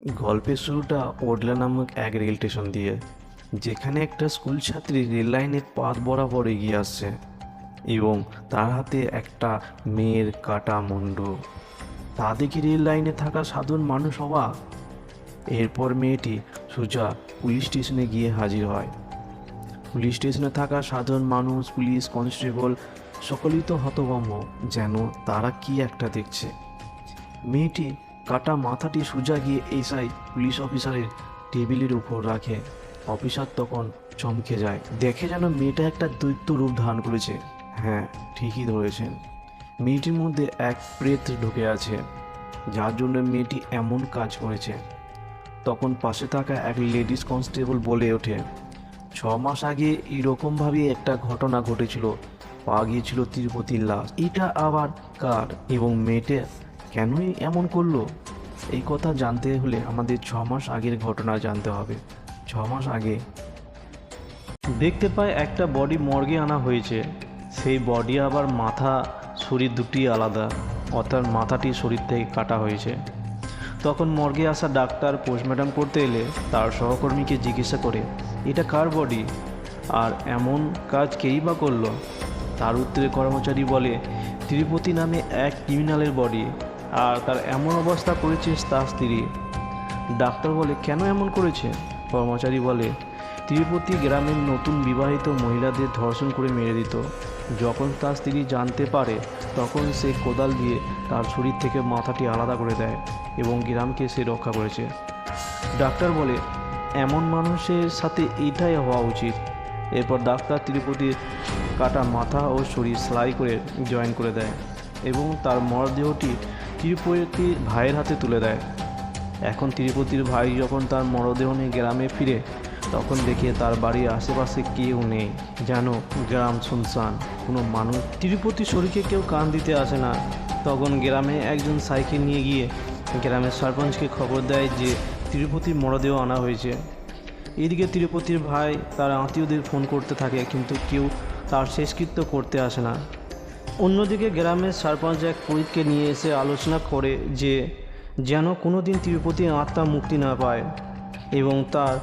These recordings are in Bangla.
গল্পের শুরুটা ওডলা নামক এক রেল স্টেশন দিয়ে, যেখানে একটা স্কুল ছাত্রী রেল লাইনের পাত বরাবর এগিয়ে আসছে এবং তার হাতে একটা মেয়ের কাটা মুন্ডু। তা দেখে রেল লাইনে থাকা সাধারণ মানুষ অবাক। এরপর মেয়েটি সোজা পুলিশ স্টেশনে গিয়ে হাজির হয়। পুলিশ স্টেশনে থাকা সাধারণ মানুষ, পুলিশ কনস্টেবল সকলেই তো হতভম্ব, যেন তারা কি একটা দেখছে। মেয়েটি কাটা মাথাটি সোজা গিয়ে এসআই পুলিশ অফিসারের টেবিলের উপর রাখে। অফিসার তখন চমকে যায়, দেখে যেন মেয়েটা একটা দৈত্য রূপ ধারণ করেছে। হ্যাঁ, ঠিকই ধরেছেন, মেয়েটির মধ্যে এক প্রেত ঢুকে আছে, যার জন্য মেয়েটি এমন কাজ করেছে। তখন পাশে থাকা এক লেডিস কনস্টেবল বলে ওঠে, 6 মাস আগে এরকমভাবে একটা ঘটনা ঘটেছিল, পাওয়া গিয়েছিল তিরুপতির লাশ। এটা আবার কার এবং মেয়েটা কেনই এমন করলো? এই কথা জানতে হলে আমাদের 6 মাস আগের ঘটনা জানতে হবে। 6 মাস আগে দেখতে পায় একটা বডি মর্গে আনা হয়েছে। সেই বডি আবার মাথা শরীর দুটি আলাদা, অর্থাৎ মাথাটি শরীর থেকে কাটা হয়েছে। তখন মর্গে আসা ডাক্তার পোস্টমর্টম করতে এলে তার সহকর্মীকে জিজ্ঞাসা করে, এটা কার বডি আর এমন কাজ কেই বা করলো? তার উত্তরে কর্মচারী বলে, তিরুপতি নামে এক ক্রিমিনালের বডি, আর তার এমন অবস্থা করেছে তার স্ত্রী। ডাক্তার বলে, কেন এমন করেছে? কর্মচারী বলে, তিরুপতি গ্রামের নতুন বিবাহিত মহিলাদের ধর্ষণ করে মেরে দিত। যখন তার স্ত্রী জানতে পারে, তখন সে কোদাল দিয়ে তার শরীর থেকে মাথাটি আলাদা করে দেয় এবং গ্রামকে সে রক্ষা করেছে। ডাক্তার বলে, এমন মানুষের সাথে এইটাই হওয়া উচিত। এরপর ডাক্তার তিরুপতির কাটা মাথা ও শরীর সেলাই করে জয়েন করে দেয় এবং তার মরদেহটি তিরুপতির ভাইয়ের হাতে তুলে দেয়। এখন তিরুপতির ভাই যখন তার মরদেহ নিয়ে গ্রামে ফিরে, তখন দেখে তার বাড়ির আশেপাশে কেউ নেই, যেন গ্রাম শুনশান, কোনো মানুষ তিরুপতির শরীরকে কেউ কান দিতে আসে না। তখন গ্রামে একজন সাইকেল নিয়ে গিয়ে গ্রামের সরপঞ্চকে খবর দেয় যে তিরুপতির মরদেহ আনা হয়েছে। এদিকে তিরুপতির ভাই তার আত্মীয়দের ফোন করতে থাকে, কিন্তু কেউ তার শেষকৃত্য করতে আসে না। অন্যদিকে গ্রামের সরপঞ্চ এক পুরোহিতকে নিয়ে এসে আলোচনা করে যে যেন কোনো দিন তিরুপতির আত্মা মুক্তি না পায় এবং তার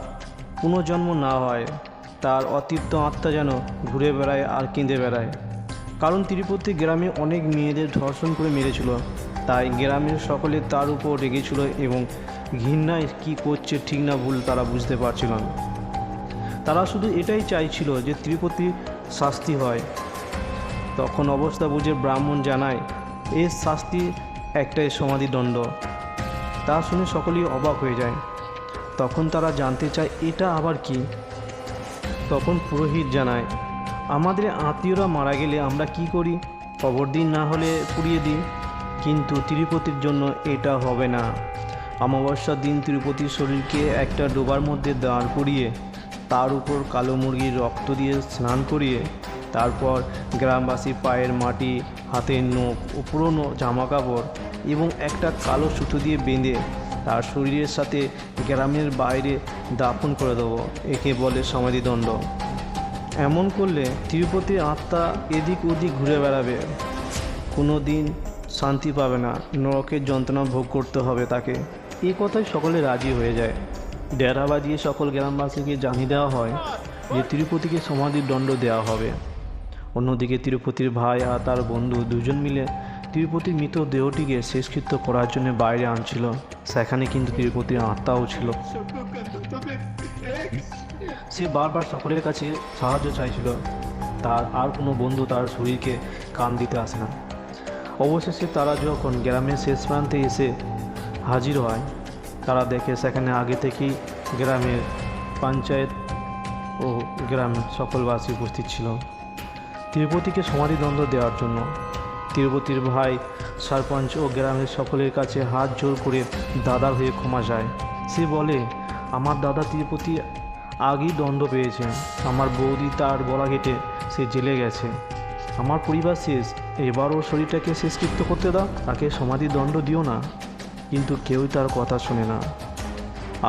পুনর্জন্ম না হয়, তার অতৃপ্ত আত্মা যেন ঘুরে বেড়ায় আর কেঁদে বেড়ায়। কারণ তিরুপতি গ্রামে অনেক মেয়েদের ধর্ষণ করে মেরেছিল, তাই গ্রামের সকলে তার উপর রেগেছিল এবং ঘৃণায় কী করছে ঠিক না ভুল তারা বুঝতে পারছিল না। তারা শুধু এটাই চাইছিল যে তিরুপতি শাস্তি হয়। তখন অবস্থা বুঝে ব্রাহ্মণ জানায়, এর শাস্তি একটাই, সমাধিদণ্ড। তা শুনে সকলেই অবাক হয়ে যায়। তখন তারা জানতে চায় এটা আবার কি। তখন পুরোহিত জানায়, আমাদের আত্মীয়রা মারা গেলে আমরা কি করি? কবর দিন, না হলে পুড়িয়ে দিই। কিন্তু তিরুপতির জন্য এটা হবে না। অমাবস্যার দিন তিরুপতির শরীরকে একটা ডোবার মধ্যে দাঁড় করিয়ে তার উপর কালো মুরগির রক্ত দিয়ে স্নান করিয়ে, তারপর গ্রামবাসী পায়ের মাটি, হাতের নখ ও পুরনো জামাকাপড় এবং একটা কালো সুতো দিয়ে বেঁধে তার শরীরের সাথে গ্রামের বাইরে দাফন করে দেবো। একে বলে সমাধিদণ্ড। এমন করলে তিরুপতির আত্মা এদিক ওদিক ঘুরে বেড়াবে, কোনো দিন শান্তি পাবে না, নরকের যন্ত্রণা ভোগ করতে হবে তাকে। এই কথায় সকলে রাজি হয়ে যায়। ডেরা বাজিয়ে সকল গ্রামবাসীকে জানিয়ে দেওয়া হয় যে তিরুপতিকে সমাধির দণ্ড দেওয়া হবে। অন্যদিকে তিরুপতির ভাই আর তার বন্ধু দুজন মিলে তিরুপতির মৃত দেহটিকে শেষকৃত্য করার জন্য বাইরে আনছিল। সেখানে কিন্তু তিরুপতির আত্মাও ছিল। সে বারবার সকলের কাছে সাহায্য চাইছিল, তার আর কোনো বন্ধু তার শরীরকে কান দিতে আসে না। অবশেষে তারা যখন গ্রামের শেষ প্রান্তে এসে হাজির হয়, তারা দেখে সেখানে আগে থেকেই গ্রামের পঞ্চায়েত ও গ্রামের সকলবাসী উপস্থিত ছিল তিরুপতিকে সমাধিদণ্ড দেওয়ার জন্য। তিরুপতির ভাই সরপঞ্চ ও গ্রামের সকলের কাছে হাত জোর করে দাদার হয়ে ক্ষমা চায়। সে বলে, আমার দাদা তিরুপতি আগেই দণ্ড পেয়েছেন, আমার বৌদি তার গলা কেটে সে জেলে গেছে, আমার পরিবার শেষ, এবার ওর শরীরটাকে শেষকৃত্য করতে দাও, তাকে সমাধিদণ্ড দিও না। কিন্তু কেউই তার কথা শোনে না।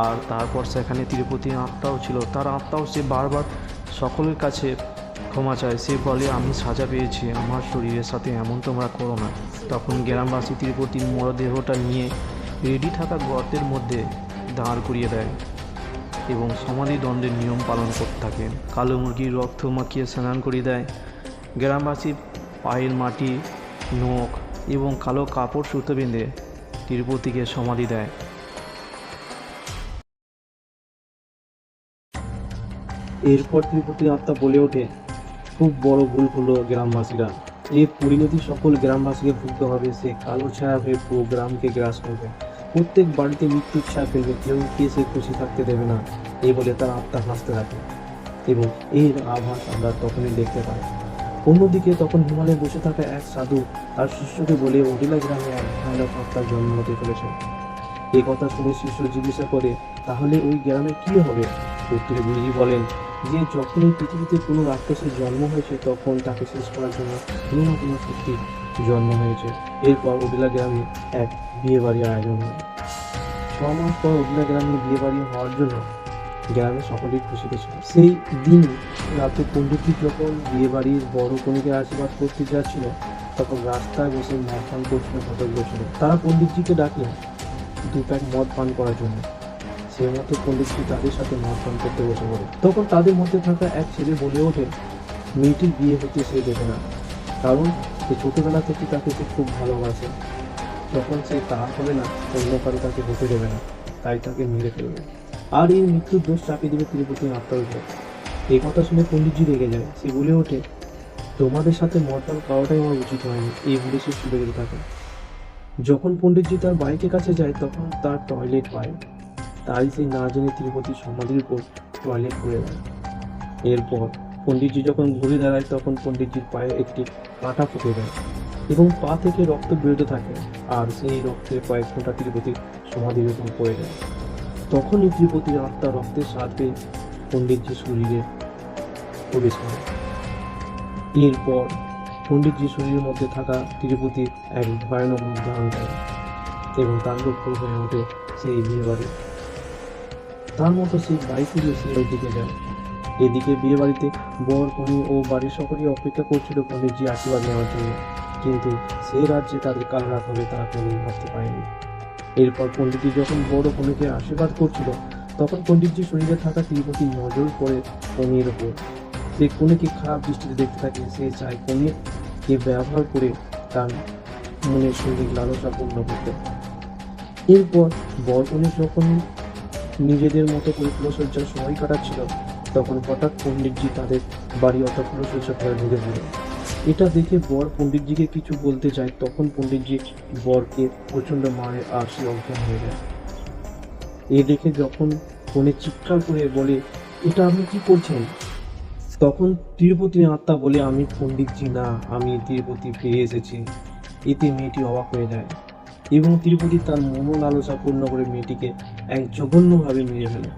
আর তারপর সেখানে তিরুপতির আত্মাও ছিল, তার আত্মাও সে বারবার সকলের কাছে ক্ষমা চায়। সে বলে, আমি সাজা পেয়েছি, আমার শরীরের সাথে এমন তোমরা করো না। তখন গ্রামবাসী তিরুপতির মরদেহটা নিয়ে রেডি থাকা গর্তের মধ্যে দাঁড় করিয়ে দেয় এবং সমাধি দণ্ডের নিয়ম পালন করতে থাকে। কালো মুরগির রক্ত মাখিয়ে স্নান করিয়ে দেয়। গ্রামবাসী পায়ের মাটি, নখ এবং কালো কাপড় সুতো বেঁধে তিরুপতিকে সমাধি দেয়। এরপর তিরুপতি আত্মা বলে ওঠে, খুব বড় ভুল হলো গ্রামবাসীরা, এই পরিণতি সকল গ্রামবাসীকে ভুগতে হবে। সে কালো ছায়া হয়ে পুরো গ্রামকে গ্রাস করবে, প্রত্যেক বাড়িতে মৃত্যুর ছায়া ফেলবে, কেউ কে সে খুশি থাকতে দেবে না। এই বলে তার আত্মা হাসতে থাকে এবং এর আভাস আমরা তখনই দেখতে পাই। অন্যদিকে তখন হিমালয়ে বসে থাকা এক সাধু তার শিষ্যকে বলে ওডিলা গ্রামে এক ভয়ানক আত্মার জন্ম হতে চলেছে। এই কথা শুনে শিষ্য জিজ্ঞাসা করে, তাহলে ওই গ্রামে কি হবে? উত্তরে গুরুজি বলেন যে যখনই পৃথিবীতে কোনো রাক্ষসের জন্ম হয়েছে তখন তাকে শেষ করার জন্য কোনো না কোনো শক্তির জন্ম হয়েছে। এরপর ওডিলা গ্রামে এক বিয়ে বাড়ির আয়োজন হয়। 6 মাস পর ওডিলা গ্রামে বিয়ে বাড়ি হওয়ার জন্য গ্রামে সকলেই খুশিতে ছিল। সেই দিন রাতে পণ্ডিতজি যখন বিয়ে বাড়ির বড় কনেকে আশীর্বাদ করতে যাচ্ছিল তখন রাস্তায় বসে মদ পান করছিল কতগুলো ছিল। তারা পণ্ডিতজিকে ডাকে 2 প্যাক মদ পান করার জন্য। সেই মতো পণ্ডিতজি তাদের সাথে মদ পান করতে বসে পড়ে। তখন তাদের মধ্যে থাকা এক ছেলে বলে ওঠে, মেয়েটির বিয়ে হতে সে দেবে না, কারণ সে ছোটবেলা থেকে তাকে সে খুব ভালোবাসে। যখন সে তা হবে না, অন্য কারো তাকে হতে দেবে না, তাই তাকে মেরে ফেলবে আর এই মৃত্যুর দোষ চাপিয়ে দেবে তিরুপতি আত্মার উপর। এই কথা শুনে পণ্ডিতজি রেগে যায়। সে বলে ওঠে, তোমাদের সাথে মদ পান খাওয়াটাই আমার উচিত হয়নি। এই বলে সে চলে যেতে থাকে। যখন পণ্ডিতজি তার বাইকের কাছে যায় তখন তার টয়লেট পায়, তাই সে না জেনে তিরুপতি সমাধির উপর টয়লেট করে দেয়। এরপর পণ্ডিতজি যখন ঘুরে দাঁড়ায় তখন পণ্ডিতজির পায়ে একটি কাঁটা ফুটে দেয় এবং পা থেকে রক্ত বেরোতে থাকে আর সেই রক্তের কয়েক ফোঁটা তিরুপতির সমাধির উপর পড়ে যায়। তখনই তিরুপতির আত্মা রক্তের স্বাদ পেয়ে পণ্ডিতজির শরীরে প্রবেশ করে। এরপর পণ্ডিতজির শরীরের মধ্যে থাকা তিরুপতি এক ভয়ানক রূপ ধারণ করে এবং তার লক্ষ্য হয়ে ওঠে সেই বিয়ে বাড়ি। তার মতো সেই বাইক নিয়ে সে ওই দিকে যায়। এদিকে বিয়ে বাড়িতে বর, কনে ও বাড়ির সকলেই অপেক্ষা করছিল পণ্ডিতজি আশীর্বাদ নেওয়ার জন্য, কিন্তু সেই রাজ্যে তাদের কাল রাত হবে তারা কোনোদিন ভাবতে পারেনি। এরপর পণ্ডিতজি যখন বড় কনেকে আশীর্বাদ করছিল তখন পণ্ডিতজির শরীরে থাকা তিরুপতি নজর পড়ে কনের ওপর। সে কনেকে খারাপ দৃষ্টিতে দেখতে থাকে। সে চায় কনেকে ব্যবহার করে তার মনের সঙ্গে লালসা পূর্ণ করতে। এরপর বর কনে যখন নিজেদের মতো করে ফুলসজ্জার সময় কাটাচ্ছিল তখন হঠাৎ পণ্ডিতজি তাদের বাড়ি অর্থাৎ ফুলসজ্জা করে ঢুকে পড়ে। এটা দেখে বর পণ্ডিতজিকে কিছু বলতে যায়, তখন পণ্ডিতজি বরকে প্রচণ্ড মারে আর সে অজ্ঞান হয়ে যায়। এ দেখে যখন কনে চিৎকার করে বলে, এটা আপনি কি করছেন? তখন তিরুপতির আত্মা বলে, আমি পণ্ডিতজি না, আমি তিরুপতি ফিরে এসেছি। এতে মেয়েটি অবাক হয়ে যায় এবং তিরুপতি তার মনোলালসা পূর্ণ করে মেয়েটিকে এক জঘন্যভাবে মেরে ফেলে।